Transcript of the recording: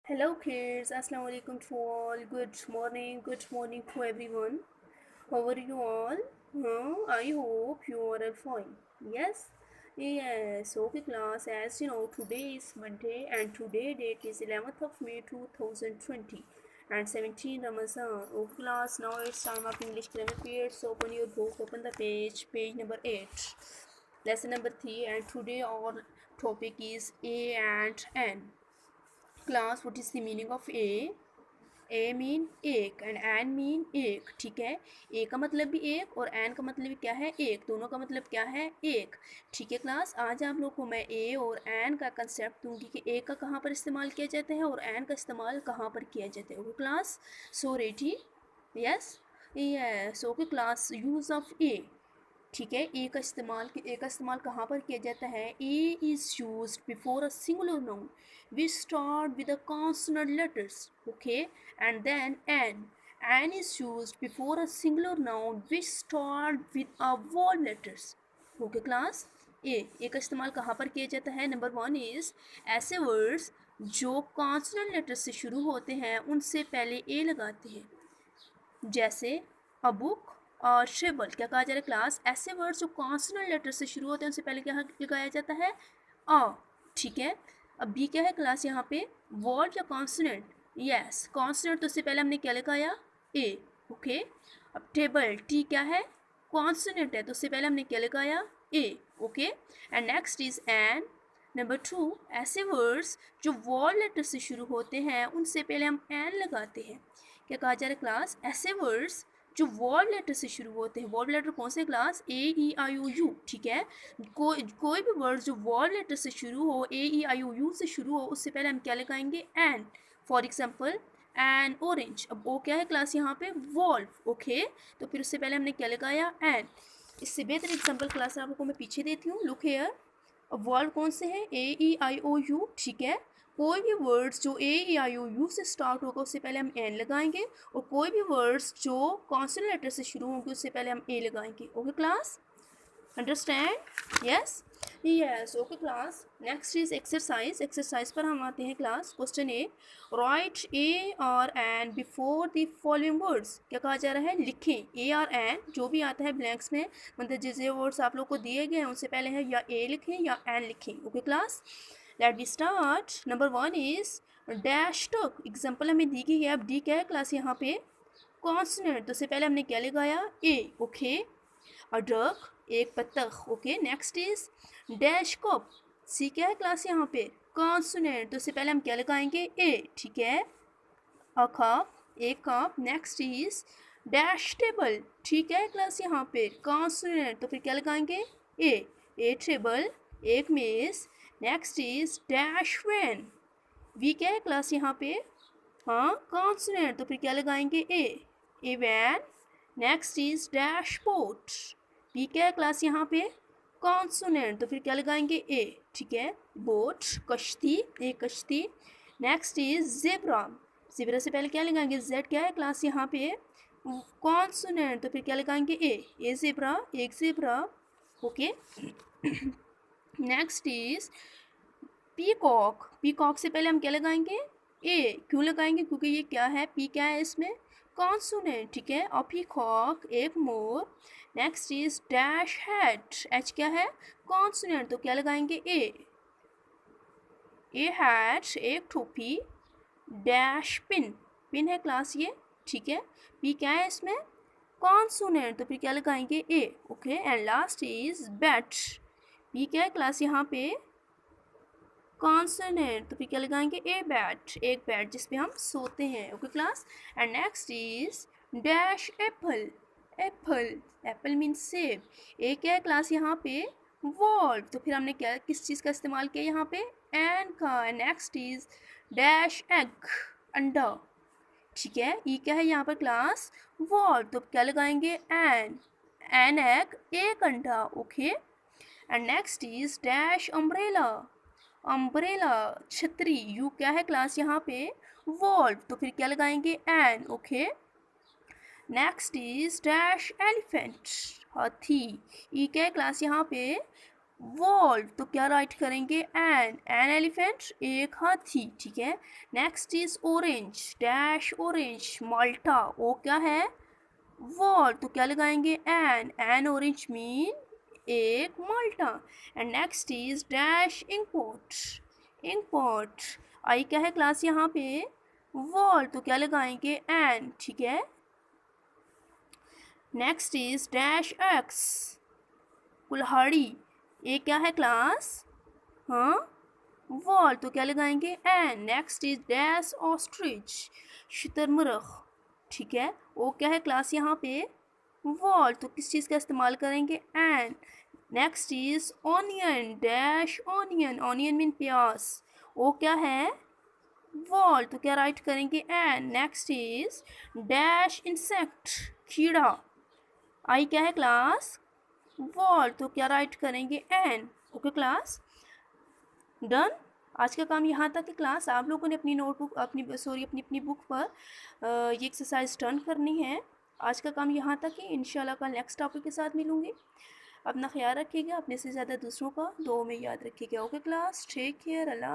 Hello kids, Assalamu alaikum to all. Good morning to everyone. How are you all? I hope you are all fine. Yes? Yes, okay class, as you know, today is Monday and today date is 11th of May 2020 and 17 Ramadan. Okay class, now it's time of English grammar period, so open your book, open the page number 8. Lesson number 3 and today our topic is A and N. Class what is the meaning of A mean एक and N mean एक। ठीक है, ए का मतलब भी एक और N का मतलब भी क्या है, एक। दोनों का मतलब क्या है, एक। ठीक है क्लास, आज आप लोग को मैं ए और एन का कंसेप्ट दूंगी कि ए का कहाँ पर इस्तेमाल किया जाता है और एन का इस्तेमाल कहाँ पर किया जाता है। Okay class, so ready? Yes yes okay class, use of a. ठीक है, ए का इस्तेमाल कहाँ पर किया जाता है। A is used before a singular noun we start with the consonant letters, okay, and then an is used before a singular noun we start with a vowel letters. Okay class, a का इस्तेमाल कहाँ पर किया जाता है। Number 1 is ऐसे words जो consonant letters से शुरू होते हैं उनसे पहले ए लगाते हैं, जैसे अ बुक और शेबल। क्या कहा जा रहा है क्लास, ऐसे वर्ड्स जो कॉन्सोनेंट लेटर से शुरू होते हैं उनसे पहले क्या लगाया जाता है, अ। ठीक है, अब बी क्या है क्लास, यहाँ पे वर्ड या कॉन्सोनेंट। यस, कॉन्सोनेंट, तो उससे पहले हमने क्या लगाया, ए। ओके, अब टेबल, टी क्या है, कॉन्सोनेंट है, तो उससे पहले हमने क्या लगाया, a. Okay, and next is an. Number 2, ऐसे वर्ड्स जो वॉल लेटर से शुरू होते हैं उनसे पहले हम एन लगाते हैं। क्या कहा जा रहा है क्लास, ऐसे वर्ड्स जो वॉल लेटर से शुरू होते हैं। वॉल लेटर कौन से class, A E I O you. ठीक है, कोई भी वर्ड जो वॉल लेटर से शुरू हो, ए ई आई ओ यू से शुरू हो, उससे पहले हम क्या लगाएंगे, an. For example an orange. अब ओ क्या है क्लास, यहाँ पे वॉल्व। ओके, तो फिर उससे पहले हमने क्या लगाया, एन। इससे बेहतर एग्जाम्पल क्लास आपको मैं पीछे देती हूँ। लुक हेयर, अब वर्ड कौन से हैं, ए ई आई ओ यू। ठीक है, कोई भी वर्ड्स जो ए ई आई ओ यू से स्टार्ट होगा उससे पहले हम एन लगाएंगे, और कोई भी वर्ड्स जो कॉन्सोनेंट लेटर से शुरू होंगे उससे पहले हम ए लगाएंगे। Okay class, understand? Yes yes okay class, next is exercise पर हम आते हैं क्लास। क्वेश्चन ए, राइट ए और an before the following words. क्या कहा जा रहा है, लिखें ए और एन जो भी आता है ब्लैंक्स में, मतलब जिस वर्ड्स आप लोग को दिए गए हैं उनसे पहले है या ए लिखें या एन लिखें। Okay class, let be start. Number 1 is dash tuck. Example हमें दी गई है। अब डी क्या है क्लास, यहाँ पे कॉन्सोनेंट, तो उससे पहले हमने क्या लगाया, ए। ओके, अ डक, एक बत्तख। Okay, next is dash cup. C क्या है क्लास, यहाँ पे कॉन्सोनेंट, तो उससे पहले हम क्या लगाएंगे, ए। ठीक है, अ कप, एक cup. Next is dash table. ठीक है क्लास, यहाँ पे कॉन्सोनेंट, तो फिर क्या लगाएंगे, ए टेबल, एक मेज। Next is dash van. V क्या है क्लास, यहाँ पे हाँ कॉन्सोनेंट, तो फिर क्या लगाएंगे, a van. Next is dash boat. P क्या है क्लास, यहाँ पे कॉन्सोनेंट, तो फिर क्या लगाएंगे, ए। ठीक है, बोट, कश्ती, एक कश्ती। Next is zebra. जेब्रा से पहले क्या लगाएंगे, जेड क्या है क्लास, यहाँ पे कॉन्सोनेंट, तो फिर क्या लगाएंगे, ए जेब्रा, एक zebra. Okay, next is peacock. Peacock से पहले हम क्या लगाएंगे, ए। क्यों लगाएंगे, क्योंकि ये क्या है, पी क्या है इसमें, कॉन्सोनेंट। ठीक है, और पीकॉक, एक मोर। Next is dash hat. H क्या है, कॉन्सोनेंट, तो क्या लगाएंगे, ए हैट, एक टोपी। डैश पिन, पिन है क्लास ये। ठीक है, पी क्या है इसमें, कॉन्सोनेंट, तो फिर क्या लगाएंगे, a. Okay, and last is bat. P क्या है क्लास, यहाँ पे कॉन्सोनेंट, तो फिर क्या लगाएंगे, ए बैट, एक बैट जिसपे हम सोते हैं। Okay class, and next is dash Apple. Apple, Apple means सेब। ए क्या है क्लास, यहाँ पे वॉल्व, तो फिर हमने क्या किस चीज़ का इस्तेमाल किया यहाँ पे, एन का। नेक्स्ट इज डैश एग, अंडा। ठीक है, ई क्या है यहाँ पर क्लास, वॉल्व, तो क्या लगाएंगे, एन एग, एक अंडा। Okay, and next is dash umbrella. Umbrella, छतरी। यू क्या है क्लास, यहाँ पे वॉल्व, तो फिर क्या लगाएंगे, an. Okay, next is dash elephant, हाथी। ई क्या है क्लास, यहाँ पे वॉल तो क्या राइट करेंगे एन एलिफेंट एक हाथी, ठीक है। Next is orange dash orange माल्टा, वो क्या है वॉल तो क्या लगाएंगे एन ऑरेंज मीन एक माल्टा। And next is dash ink pot I क्या है क्लास यहाँ पे वॉल तो क्या लगाएंगे एन, ठीक है। नेक्स्ट इज डैश एक्स कुल्हाड़ी, ये क्या है क्लास हाँ वॉल तो क्या लगाएंगे an. Next is dash ostrich शुतुरमुर्ग, ठीक है। वो क्या है क्लास यहाँ पे वॉल तो किस चीज़ का इस्तेमाल करेंगे an. Next is onion dash onion mean प्याज, वो क्या है वॉल तो क्या राइट करेंगे an. Next is dash insect कीड़ा, आई क्या है क्लास वॉल तो क्या राइट करेंगे एन। Okay class done. आज का काम यहाँ तक है क्लास। आप लोगों ने अपनी नोटबुक अपनी बुक पर ये एक्सरसाइज टर्न करनी है। आज का काम यहाँ तक है। इंशाल्लाह कल नेक्स्ट टॉपिक के साथ मिलूँगी। अपना ख्याल रखिएगा, अपने से ज़्यादा दूसरों का दुआ में याद रखिएगा। ओके क्लास टेक केयर, अल्लाह हाफ़िज़।